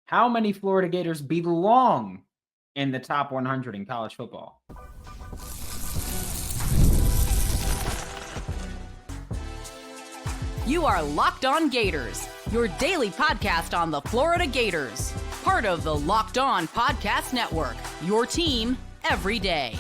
How many Florida Gators belong in the top 100 in college football? You are Locked On Gators, your daily podcast on the Florida Gators. Part of the Locked On Podcast Network, your team every day.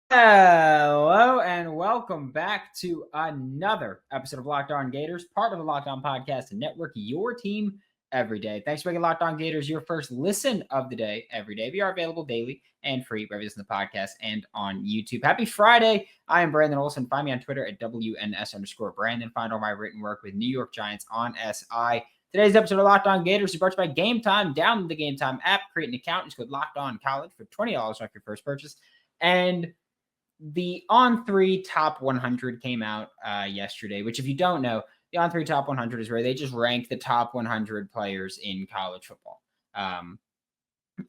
Hello and welcome back to another episode of Locked On Gators, part of the Locked On Podcast Network, your team every day. Thanks for making Locked On Gators your first listen of the day every day. We are available daily and free wherever you listen to the podcast and on YouTube. Happy Friday. I am Brandon Olsen. Find me on Twitter at WNS_Brandon. Find all my written work with New York Giants on SI. Today's episode of Locked On Gators is brought to you by Game Time. Download the Game Time app, create an account, and just go Locked On College for $20 off your first purchase. And the On3 Top 100 came out yesterday, which if you don't know, the On3 Top 100 is where they just rank the top 100 players in college football.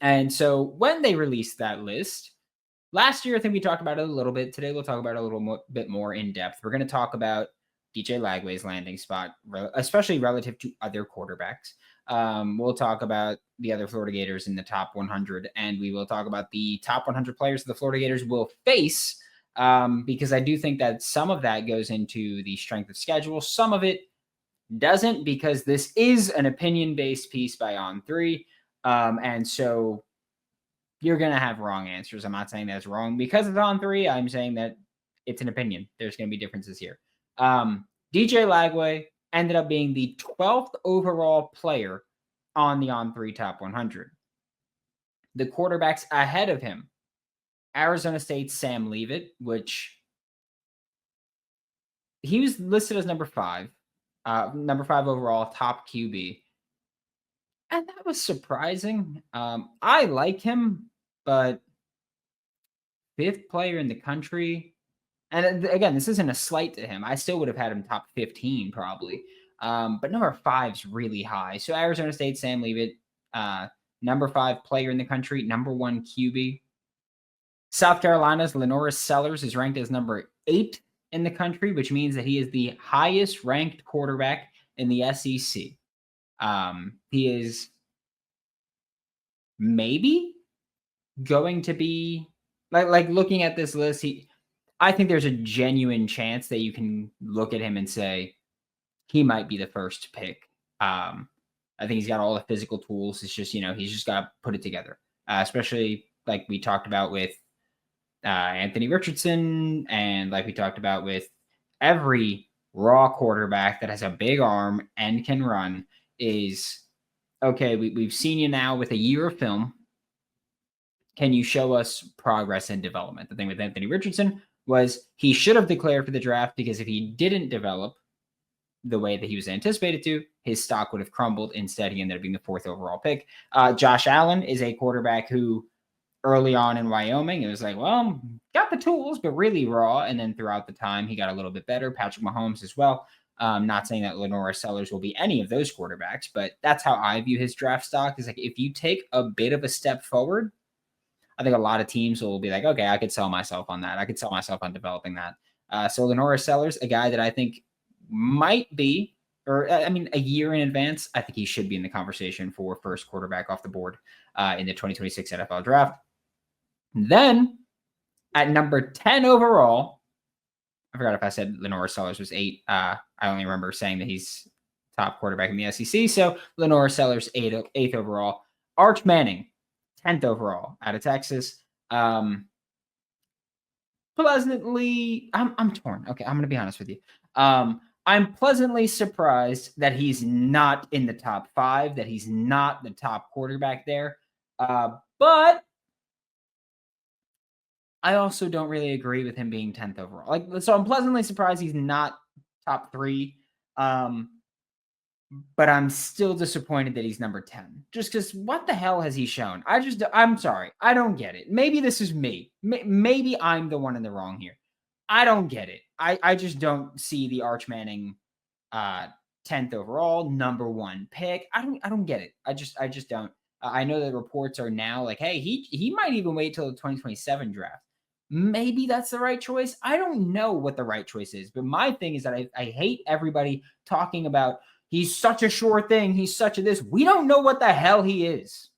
And so when they released that list, last year I think we talked about it a little bit. Today we'll talk about it a little bit more in depth. We're going to talk about DJ Lagway's landing spot, especially relative to other quarterbacks. We'll talk about the other Florida Gators in the top 100, and we will talk about the top 100 players the Florida Gators will face, because I do think that some of that goes into the strength of schedule. Some of it doesn't, because this is an opinion-based piece by On3, and so you're going to have wrong answers. I'm not saying that's wrong because it's On3. I'm saying that it's an opinion. There's going to be differences here. DJ Lagway ended up being the 12th overall player on the On3 Top 100. The quarterbacks ahead of him: Arizona State's Sam Leavitt, which he was listed as number 5 overall, top QB. And that was surprising. I like him, but 5th player in the country. And again, this isn't a slight to him. I still would have had him top 15 probably. But number 5's really high. So Arizona State, Sam Leavitt, number 5 player in the country, number 1 QB. South Carolina's Lenora Sellers is ranked as number 8 in the country, which means that he is the highest ranked quarterback in the SEC. He is maybe going to be like looking at this list. I think there's a genuine chance that you can look at him and say he might be the first pick. I think he's got all the physical tools. It's just, he's just got to put it together, especially like we talked about with Anthony Richardson, and like we talked about with every raw quarterback that has a big arm and can run is, okay, we've seen you now with a year of film. Can you show us progress and development? The thing with Anthony Richardson was he should have declared for the draft, because if he didn't develop the way that he was anticipated to, his stock would have crumbled. Instead, he ended up being the 4th overall pick. Josh Allen is a quarterback who early on in Wyoming, it was like, well, got the tools, but really raw. And then throughout the time, he got a little bit better. Patrick Mahomes as well. Not saying that Lenora Sellers will be any of those quarterbacks, but that's how I view his draft stock. Is like, if you take a bit of a step forward, I think a lot of teams will be like, okay, I could sell myself on that. I could sell myself on developing that. So Lenora Sellers, a guy that I think might be, or I mean, a year in advance, I think he should be in the conversation for first quarterback off the board in the 2026 NFL draft. Then at number 10 overall, I forgot if I said Lenora Sellers was 8. I only remember saying that he's top quarterback in the SEC. So Lenora Sellers, 8th overall. Arch Manning, 10th overall out of Texas. Pleasantly, I'm torn. Okay, I'm going to be honest with you. I'm pleasantly surprised that he's not in the top 5, that he's not the top quarterback there. But I also don't really agree with him being 10th overall. So I'm pleasantly surprised he's not top 3. But I'm still disappointed that he's number 10. Just because what the hell has he shown? I'm sorry. I don't get it. Maybe this is me. Maybe I'm the one in the wrong here. I don't get it. I just don't see the Arch Manning 10th overall, number 1 pick. I don't get it. I just don't. I know that reports are now like, hey, he might even wait till the 2027 draft. Maybe that's the right choice. I don't know what the right choice is. But my thing is that I hate everybody talking about He's such a sure thing. He's such a this. We don't know what the hell he is.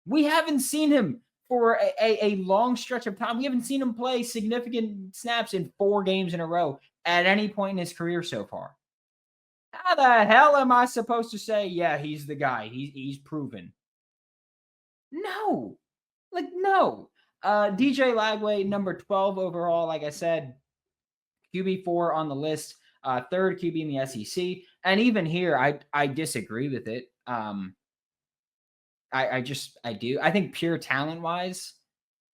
We haven't seen him for a long stretch of time. We haven't seen him play significant snaps in 4 games in a row at any point in his career so far. How the hell am I supposed to say, yeah, he's the guy? He's proven. No. No. DJ Lagway, number 12 overall, like I said, QB4 on the list, third QB in the SEC. And even here, I disagree with it. I do. I think pure talent-wise,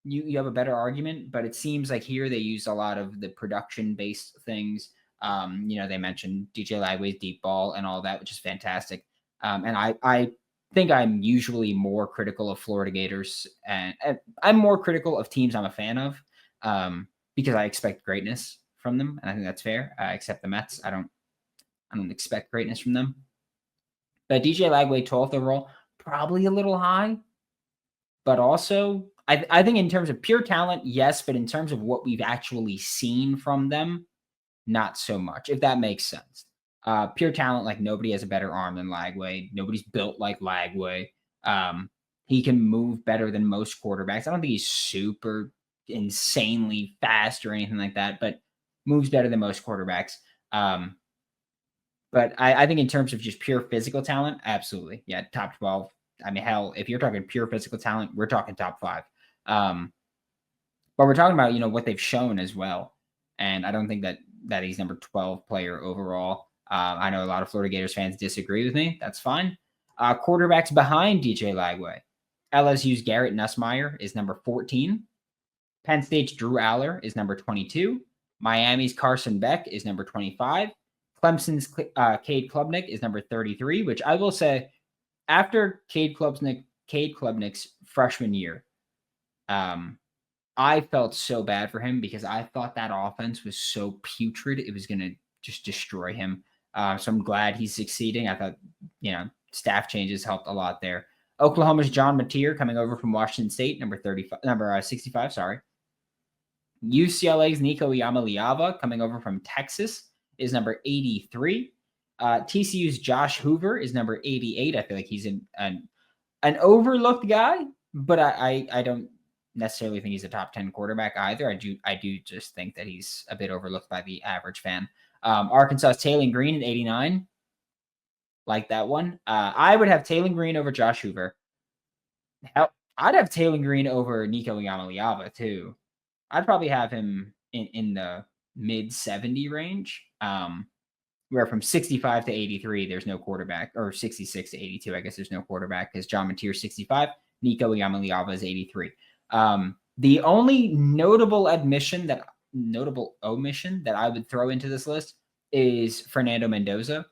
you have a better argument, but it seems like here they use a lot of the production-based things. They mentioned DJ Lagway's deep ball and all that, which is fantastic. And I think I'm usually more critical of Florida Gators, and I'm more critical of teams I'm a fan of because I expect greatness from them, and I think that's fair. Except the Mets, I don't expect greatness from them. But DJ Lagway, 12th overall, probably a little high, but also I think in terms of pure talent, yes, but in terms of what we've actually seen from them, not so much, if that makes sense. Pure talent, like nobody has a better arm than Lagway. Nobody's built like Lagway. He can move better than most quarterbacks. I don't think he's super insanely fast or anything like that, but moves better than most quarterbacks. But I think in terms of just pure physical talent, absolutely. Yeah, top 12. I mean, hell, if you're talking pure physical talent, we're talking top 5. But we're talking about, what they've shown as well. And I don't think that he's number 12 player overall. I know a lot of Florida Gators fans disagree with me. That's fine. Quarterbacks behind DJ Lagway. LSU's Garrett Nussmeier is number 14. Penn State's Drew Aller is number 22. Miami's Carson Beck is number 25. Clemson's Cade Klubnik is number 33, which I will say, after Cade Klubnik's freshman year, I felt so bad for him because I thought that offense was so putrid. It was going to just destroy him. So I'm glad he's succeeding. I thought, staff changes helped a lot there. Oklahoma's John Mateer coming over from Washington State, number 65, sorry. UCLA's Nico Iamaleava coming over from Texas is number 83. TCU's Josh Hoover is number 88. I feel like he's an overlooked guy, but I don't necessarily think he's a top 10 quarterback either. I do just think that he's a bit overlooked by the average fan. Arkansas's Taylon Green at 89. Like that one. I would have Taylon Green over Josh Hoover. Hell, I'd have Taylon Green over Nico Iamaleava too. I'd probably have him in the mid 70 range. Where from 65 to 83, there's no quarterback, or 66 to 82, I guess there's no quarterback because John Mateer 65, Nico Iamaleava is 83. The only notable omission that I would throw into this list is Fernando Mendoza,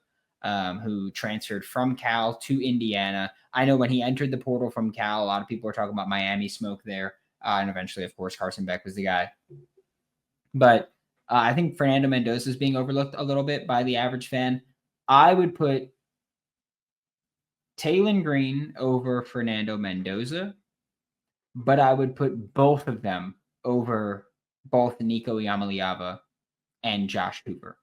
who transferred from Cal to Indiana. I know when he entered the portal from Cal, a lot of people were talking about Miami smoke there. And eventually, of course, Carson Beck was the guy. But I think Fernando Mendoza is being overlooked a little bit by the average fan. I would put Taylon Green over Fernando Mendoza, but I would put both of them over both Nico Iamaleava and Josh Hoover.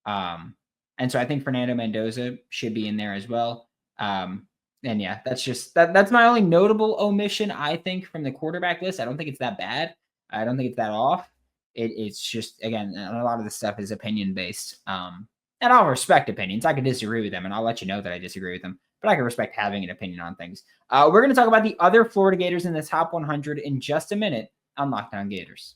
And so I think Fernando Mendoza should be in there as well. And yeah, that's my only notable omission, I think, from the quarterback list. I don't think it's that bad. I don't think it's that off. It's just, again, a lot of the stuff is opinion-based. And I'll respect opinions. I can disagree with them, and I'll let you know that I disagree with them. But I can respect having an opinion on things. We're going to talk about the other Florida Gators in the top 100 in just a minute on Locked On Gators.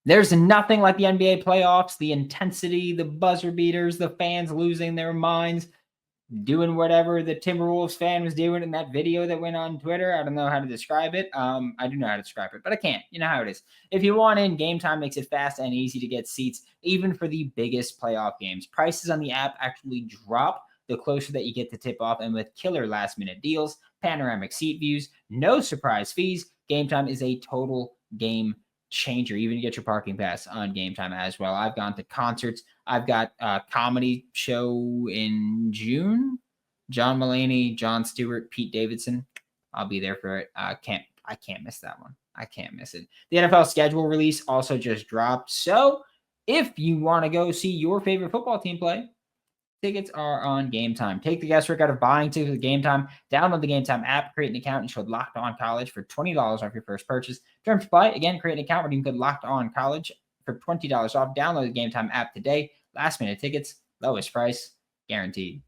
There's nothing like the NBA playoffs, the intensity, the buzzer beaters, the fans losing their minds, doing whatever the Timberwolves fan was doing in that video that went on Twitter. I don't know how to describe it. I do know how to describe it, but I can't. You know how it is. If you want in, Game Time makes it fast and easy to get seats, even for the biggest playoff games. Prices on the app actually drop the closer that you get to tip-off, and with killer last-minute deals, panoramic seat views, no surprise fees, Game Time is a total game changer. You even get your parking pass on Game Time as well. I've gone to concerts. I've got a comedy show in June. John Mulaney, Jon Stewart, Pete Davidson. I'll be there for it. I can't miss that one. I can't miss it. The NFL schedule release also just dropped. So If you want to go see your favorite football team play, tickets are on Game Time. Take the guesswork out of buying tickets with Game Time. Download the Game Time app, create an account, and code Locked On College for $20 off your first purchase. Terms apply. Again, create an account, redeem code Locked On College for $20 off. Download the Game Time app today. Last minute tickets, lowest price, guaranteed.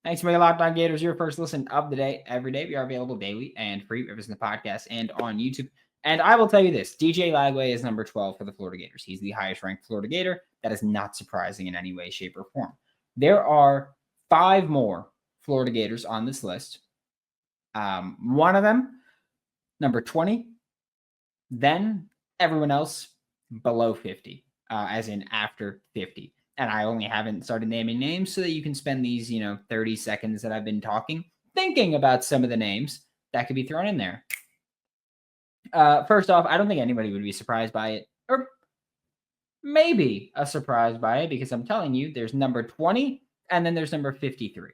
Thanks for making Locked On Gators your first listen of the day. Every day, we are available daily and free, whether it's in the podcast and on YouTube. And I will tell you this, DJ Lagway is number 12 for the Florida Gators. He's the highest ranked Florida Gator. That is not surprising in any way, shape, or form. There are 5 more Florida Gators on this list. One of them, number 20. Then everyone else below 50, as in after 50. And I only haven't started naming names so that you can spend these, 30 seconds that I've been talking, thinking about some of the names that could be thrown in there. First off, I don't think anybody would be surprised by it, or maybe a surprise by it, because I'm telling you, there's number 20 and then there's number 53.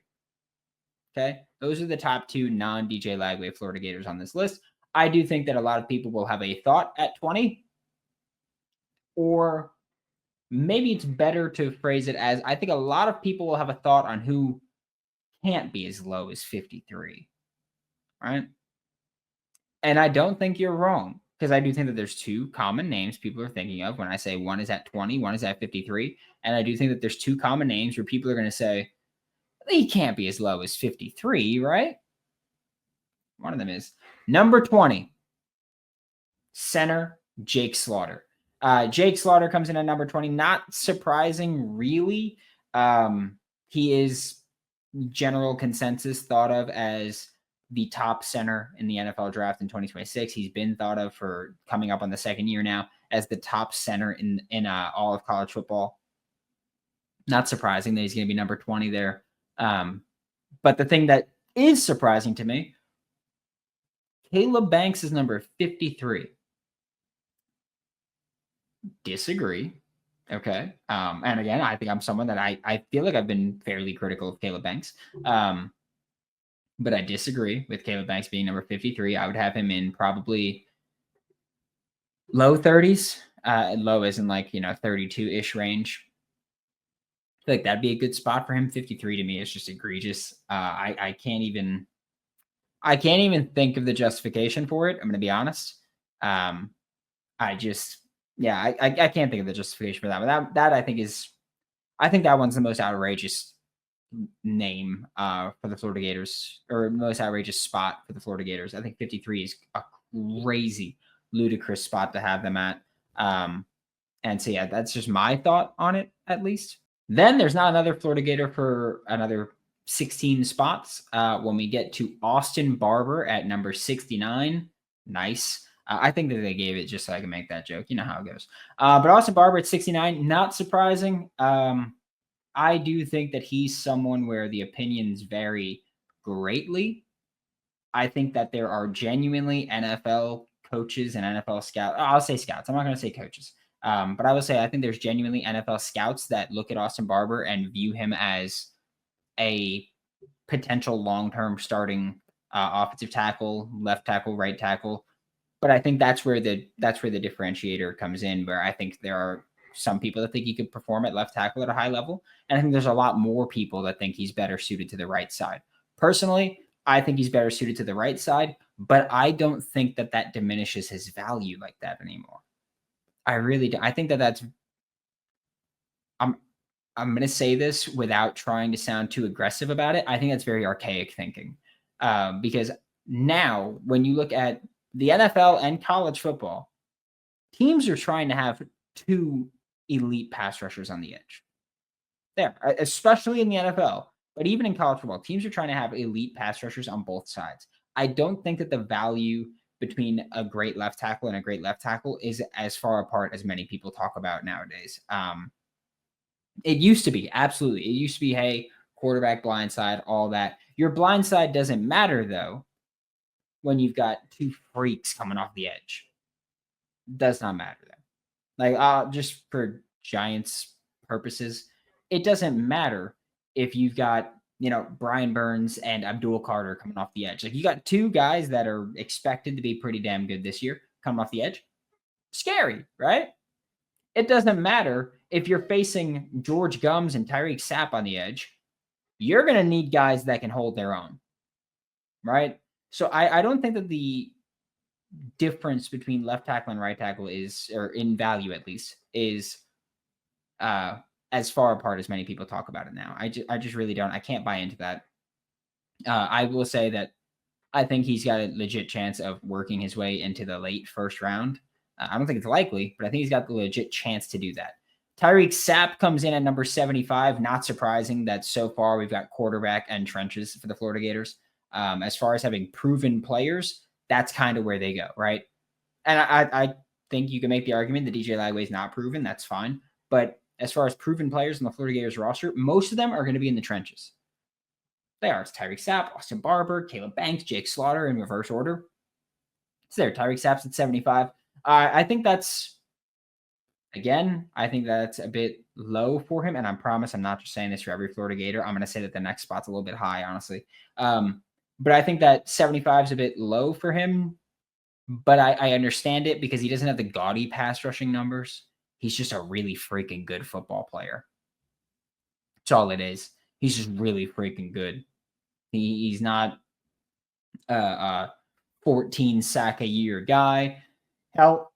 Okay. Those are the top 2 non-DJ Lagway Florida Gators on this list. I do think that a lot of people will have a thought at 20, or maybe it's better to phrase it as, I think a lot of people will have a thought on who can't be as low as 53, right? And I don't think you're wrong, because I do think that there's 2 common names people are thinking of when I say one is at 20, one is at 53. And I do think that there's 2 common names where people are going to say, he can't be as low as 53, right? One of them is number 20, center Jake Slaughter. Jake Slaughter comes in at number 20. Not surprising, really. He is general consensus thought of as the top center in the NFL draft in 2026. He's been thought of for coming up on the 2nd year now as the top center in all of college football. Not surprising that he's going to be number 20 there. But the thing that is surprising to me, Caleb Banks is number 53. Disagree. Okay. And again, I think I'm someone that I feel like I've been fairly critical of Caleb Banks. But I disagree with Caleb Banks being number 53. I would have him in probably low 30s. Low as in 32-ish range. I feel like that'd be a good spot for him. 53 to me is just egregious. I can't even think of the justification for it. I'm going to be honest. I can't think of the justification for that. But that I think that one's the most outrageous name for the Florida Gators, or most outrageous spot for the Florida Gators. I think 53 is a crazy, ludicrous spot to have them at. And so, yeah, that's just my thought on it, at least. Then there's not another Florida Gator for another 16 spots. When we get to Austin Barber at number 69, nice. I think that they gave it just so I can make that joke. You know how it goes. But Austin Barber at 69, not surprising. I do think that he's someone where the opinions vary greatly. I think that there are genuinely NFL coaches and NFL scouts. I'll say scouts. I'm not going to say coaches. But I will say I think there's genuinely NFL scouts that look at Austin Barber and view him as a potential long-term starting offensive tackle, left tackle, right tackle. But I think that's where the differentiator comes in, where I think there are some people that think he could perform at left tackle at a high level. And I think there's a lot more people that think he's better suited to the right side. Personally, I think he's better suited to the right side, but I don't think that diminishes his value like that anymore. I really do. I think that's, I'm going to say this without trying to sound too aggressive about it. I think that's very archaic thinking, because now when you look at the NFL and college football, teams are trying to have 2 elite pass rushers on the edge. There, especially in the NFL, but even in college football, teams are trying to have elite pass rushers on both sides. I don't think that the value between a great left tackle and a great left tackle is as far apart as many people talk about nowadays. It used to be, absolutely. It used to be, hey, quarterback blind side, all that. Your blind side doesn't matter, though, when you've got 2 freaks coming off the edge. Does not matter, though. Like, just for Giants purposes, it doesn't matter if you've got, Brian Burns and Abdul Carter coming off the edge. Like, you got 2 guys that are expected to be pretty damn good this year. coming off the edge. Scary, right? It doesn't matter if you're facing George Gums and Tyreek Sapp on the edge. You're going to need guys that can hold their own, right? So I don't think that the difference between left tackle and right tackle is, or in value at least, is as far apart as many people talk about it now. I just really don't. I can't buy into that. I will say that I think he's got a legit chance of working his way into the late first round. I don't think it's likely, but I think he's got the legit chance to do that. Tyreek Sapp comes in at number 75. Not surprising that so far we've got quarterback and trenches for the Florida Gators. As far as having proven players, that's kind of where they go, right? And I think you can make the argument that DJ Lagway is not proven. That's fine. But as far as proven players on the Florida Gators roster, most of them are going to be in the trenches. They are. It's Tyreek Sapp, Austin Barber, Caleb Banks, Jake Slaughter in reverse order. It's there. Tyreek Sapp's at 75. I think that's a bit low for him. And I promise I'm not just saying this for every Florida Gator. I'm going to say that the next spot's a little bit high, honestly. But I think that 75 is a bit low for him. But I understand it because he doesn't have the gaudy pass rushing numbers. He's just a really freaking good football player. That's all it is. He's just really freaking good. He's not a 14 sack a year guy. Hell,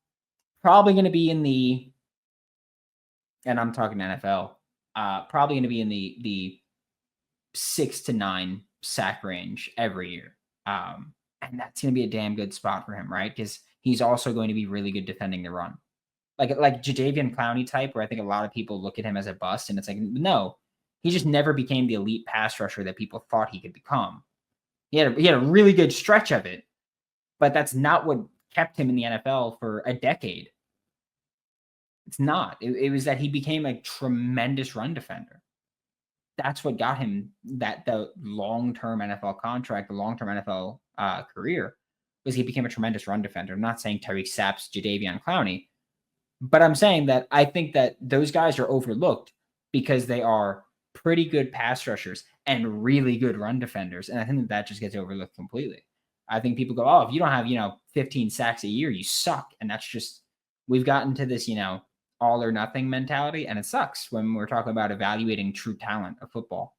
probably going to be in the, and I'm talking NFL, probably going to be in the 6 to 9 sack range every year. And that's going to be a damn good spot for him, right? Because he's also going to be really good defending the run. Like Jadeveon Clowney type, where I think a lot of people look at him as a bust, and it's like, no, he just never became the elite pass rusher that people thought he could become. He had a really good stretch of it, but that's not what kept him in the NFL for a decade. It's not. It was that he became a tremendous run defender. That's what got him the long-term NFL contract, the long-term NFL career, was he became a tremendous run defender. I'm not saying Tyreek Sapp's Jadeveon Clowney, but I'm saying that I think that those guys are overlooked because they are pretty good pass rushers and really good run defenders. And I think that just gets overlooked completely. I think people go, oh, if you don't have, 15 sacks a year, you suck. And that's just, we've gotten to this, all or nothing mentality. And it sucks when we're talking about evaluating true talent of football.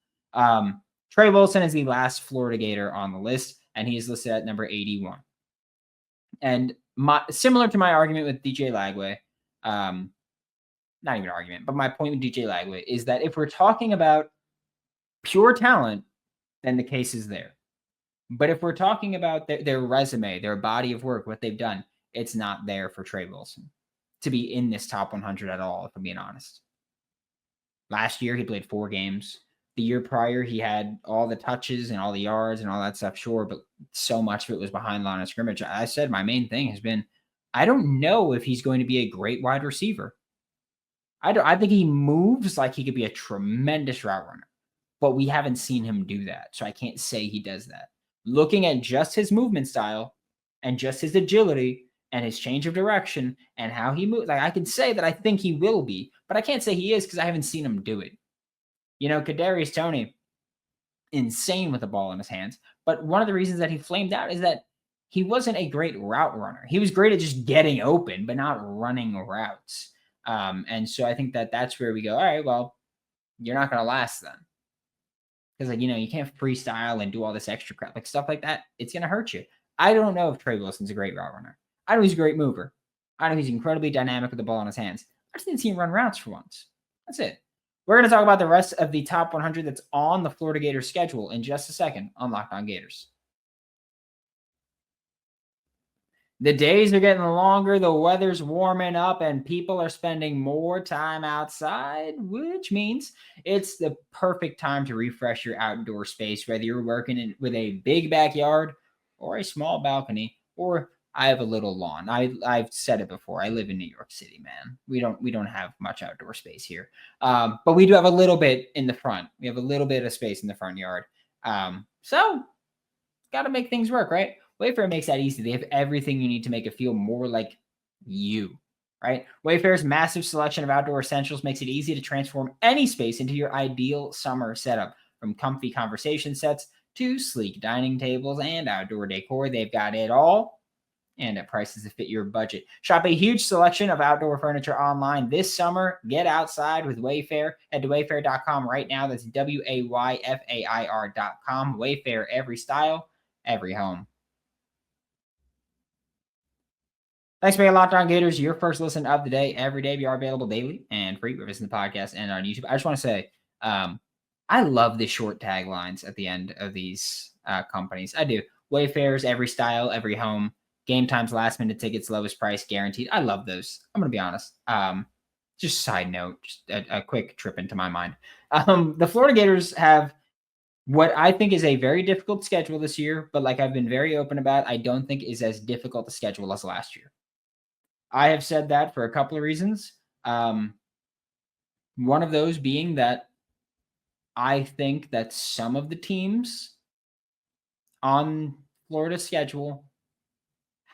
Trey Wilson is the last Florida Gator on the list, and he is listed at number 81. And similar to my argument with DJ Lagway, not even an argument, but my point with DJ Lagway is that if we're talking about pure talent, then the case is there. But if we're talking about their resume, their body of work, what they've done, it's not there for Trey Wilson to be in this top 100 at all, if I'm being honest. Last year, he played 4 games. The year prior, he had all the touches and all the yards and all that stuff, sure, but so much of it was behind line of scrimmage. I said my main thing has been, I don't know if he's going to be a great wide receiver. I think he moves like he could be a tremendous route runner, but we haven't seen him do that, so I can't say he does that. Looking at just his movement style and just his agility and his change of direction and how he moves, I can say that I think he will be, but I can't say he is because I haven't seen him do it. Kadarius Toney, insane with the ball in his hands, but one of the reasons that he flamed out is that he wasn't a great route runner. He was great at just getting open, but not running routes. And so I think that that's where we go, all right, well, you're not going to last then. Because, you can't freestyle and do all this extra crap, like stuff like that. It's going to hurt you. I don't know if Trey Wilson's a great route runner. I know he's a great mover. I know he's incredibly dynamic with the ball in his hands. I just didn't see him run routes for once. That's it. We're going to talk about the rest of the top 100 that's on the Florida Gators schedule in just a second on Locked On Gators. The days are getting longer, the weather's warming up, and people are spending more time outside, which means it's the perfect time to refresh your outdoor space, whether you're working with a big backyard or a small balcony, or I have a little lawn. I've said it before. I live in New York City, man. We don't have much outdoor space here, but we do have a little bit in the front. We have a little bit of space in the front yard, so got to make things work, right? Wayfair makes that easy. They have everything you need to make it feel more like you, right? Wayfair's massive selection of outdoor essentials makes it easy to transform any space into your ideal summer setup. From comfy conversation sets to sleek dining tables and outdoor decor, they've got it all and at prices that fit your budget. Shop a huge selection of outdoor furniture online this summer. Get outside with Wayfair. Head to wayfair.com right now. That's WAYFAIR.com. Wayfair, every style, every home. Thanks for being Locked On Gators, your first listen of the day. Every day we are available daily and free. We're visiting the podcast and on YouTube. I just want to say, I love the short taglines at the end of these companies. I do. Wayfair's every style, every home. Game times, last minute tickets, lowest price guaranteed. I love those. I'm going to be honest. Just side note, just a quick trip into my mind. The Florida Gators have what I think is a very difficult schedule this year, but like I've been very open about, I don't think is as difficult a schedule as last year. I have said that for a couple of reasons. One of those being that I think that some of the teams on Florida's schedule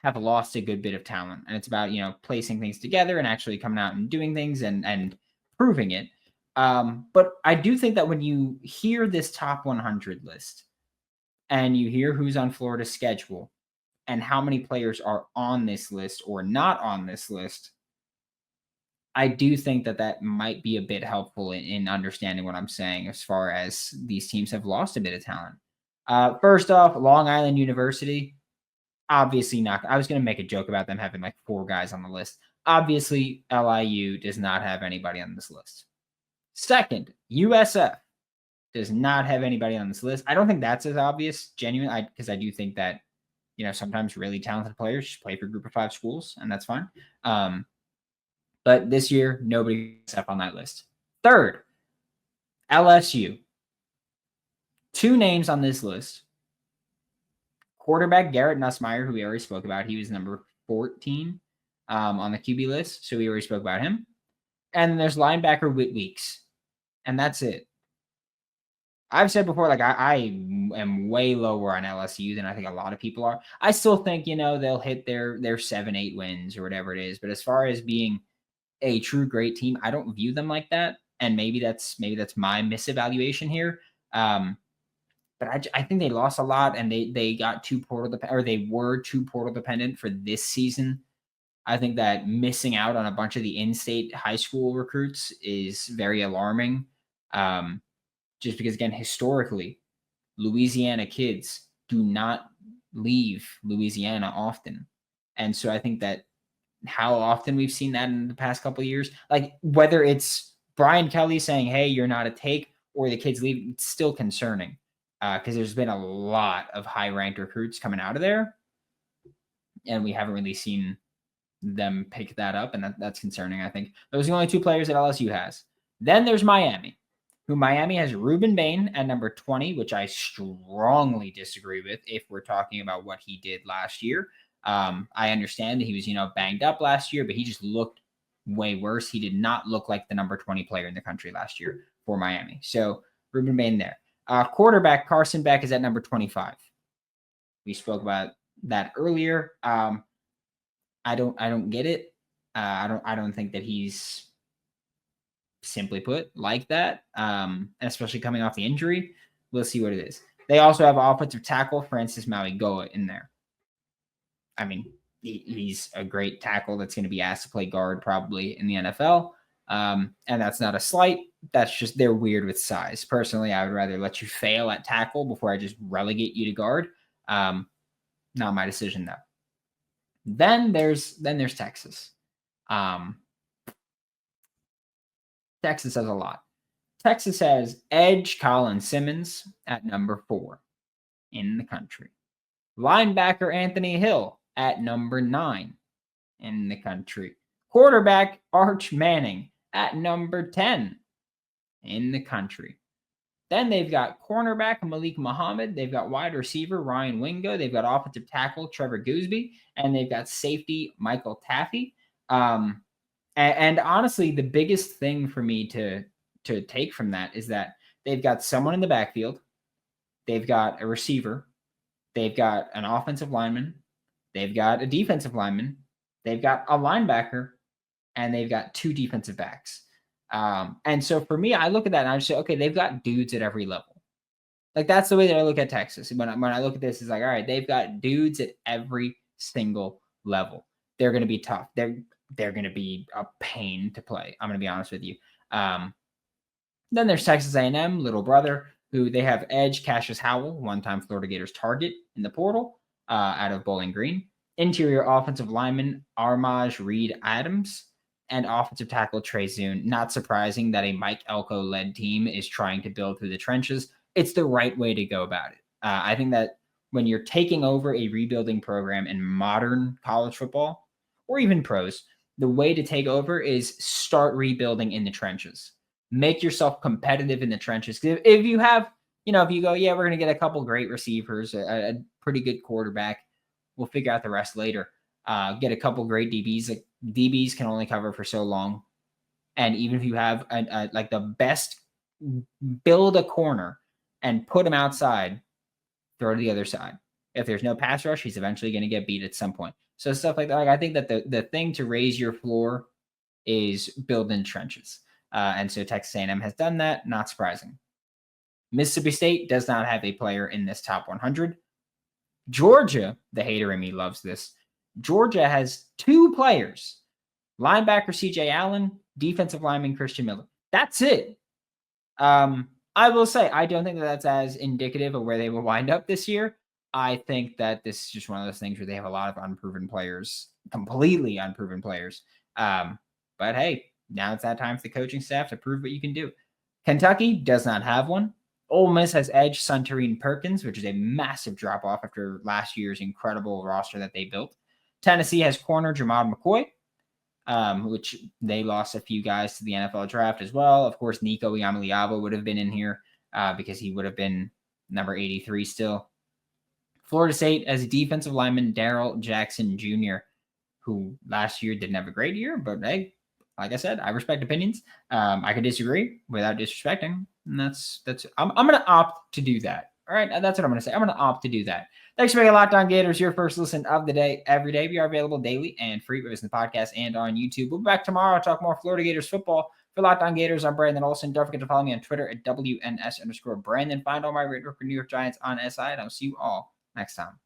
have lost a good bit of talent. And it's about, placing things together and actually coming out and doing things and proving it. But I do think that when you hear this top 100 list and you hear who's on Florida's schedule and how many players are on this list or not on this list, I do think that that might be a bit helpful in understanding what I'm saying as far as these teams have lost a bit of talent. First off, Long Island University. Obviously not. I was going to make a joke about them having like 4 guys on the list. Obviously, LIU does not have anybody on this list. Second, USF does not have anybody on this list. I don't think that's as obvious, genuinely, because I do think that, sometimes really talented players just play for Group of 5 schools, and that's fine. But this year, nobody except on that list. Third, LSU. 2 names on this list. Quarterback Garrett Nussmeier, who we already spoke about. He was number 14 on the QB list, so we already spoke about him. And there's linebacker Whit Weeks, and that's it. I've said before, like I am way lower on LSU than I think a lot of people are. I still think, they'll hit their 7-8 wins or whatever it is. But as far as being a true great team, I don't view them like that. And maybe that's my misevaluation here. But I think they lost a lot, and they got too portal or they were too portal dependent for this season. I think that missing out on a bunch of the in-state high school recruits is very alarming. Just because, again, historically, Louisiana kids do not leave Louisiana often. And so I think that how often we've seen that in the past couple of years, like whether it's Brian Kelly saying, hey, you're not a take, or the kids leave, it's still concerning. Because there's been a lot of high-ranked recruits coming out of there, and we haven't really seen them pick that up, and that's concerning, I think. Those are the only 2 players that LSU has. Then there's Miami, who Miami has Ruben Bain at number 20, which I strongly disagree with if we're talking about what he did last year. I understand that he was, banged up last year, but he just looked way worse. He did not look like the number 20 player in the country last year for Miami. So Ruben Bain there. Quarterback Carson Beck is at number 25. We spoke about that earlier. I don't get it. I don't think that he's, simply put, like that. Especially coming off the injury. We'll see what it is. They also have offensive tackle Francis Mauigoa in there. I mean, he's a great tackle that's going to be asked to play guard probably in the NFL. And that's not a slight. That's just, they're weird with size. Personally, I would rather let you fail at tackle before I just relegate you to guard. Not my decision though. Then there's Texas. Texas has a lot. Texas has edge Colin Simmons at number 4 in the country. Linebacker Anthony Hill at number 9 in the country. Quarterback Arch Manning at number 10 in the country. Then they've got cornerback Malik Muhammad. They've got wide receiver Ryan Wingo. They've got offensive tackle Trevor Gooseby. And they've got safety Michael Taffy. And honestly, the biggest thing for me to take from that is that they've got someone in the backfield. They've got a receiver. They've got an offensive lineman. They've got a defensive lineman. They've got a linebacker. And they've got 2 defensive backs. And so for me, I look at that and I just say, okay, they've got dudes at every level. Like that's the way that I look at Texas. When I look at this, it's like, all right, they've got dudes at every single level. They're going to be tough. They're going to be a pain to play. I'm going to be honest with you. Then there's Texas A&M, little brother, who they have edge Cassius Howell, one-time Florida Gators target in the portal out of Bowling Green. Interior offensive lineman Armaj Reed Adams and offensive tackle Trey Zune. Not surprising that a Mike Elko-led team is trying to build through the trenches. It's the right way to go about it. I think that when you're taking over a rebuilding program in modern college football or even pros, the way to take over is start rebuilding in the trenches. Make yourself competitive in the trenches. If you have, if you go, yeah, we're going to get a couple great receivers, a pretty good quarterback, we'll figure out the rest later. Get a couple great DBs. Like DBs can only cover for so long. And even if you have like the best, build a corner and put him outside, throw to the other side. If there's no pass rush, he's eventually going to get beat at some point. So stuff like that. Like I think that the thing to raise your floor is build in trenches. And so Texas A&M has done that. Not surprising. Mississippi State does not have a player in this top 100. Georgia, the hater in me loves this. Georgia has 2 players. Linebacker CJ Allen, defensive lineman Christian Miller. That's it. I will say, I don't think that that's as indicative of where they will wind up this year. I think that this is just one of those things where they have a lot of unproven players, completely unproven players. But hey, now it's that time for the coaching staff to prove what you can do. Kentucky does not have one. Ole Miss has edge Suntarine Perkins, which is a massive drop-off after last year's incredible roster that they built. Tennessee has corner Jamad McCoy, which they lost a few guys to the NFL draft as well. Of course, Nico Iamaleava would have been in here because he would have been number 83 still. Florida State has a defensive lineman Daryl Jackson Jr., who last year didn't have a great year, but hey, like I said, I respect opinions. I could disagree without disrespecting, and that's I'm going to opt to do that. All right, that's what I'm going to say. I'm going to opt to do that. Thanks for making Locked On Gators your first listen of the day every day. We are available daily and free with us in the podcast and on YouTube. We'll be back tomorrow to talk more Florida Gators football. For Locked On Gators, I'm Brandon Olsen. Don't forget to follow me on Twitter at WNS_Brandon. Find all my written work for New York Giants on SI, and I'll see you all next time.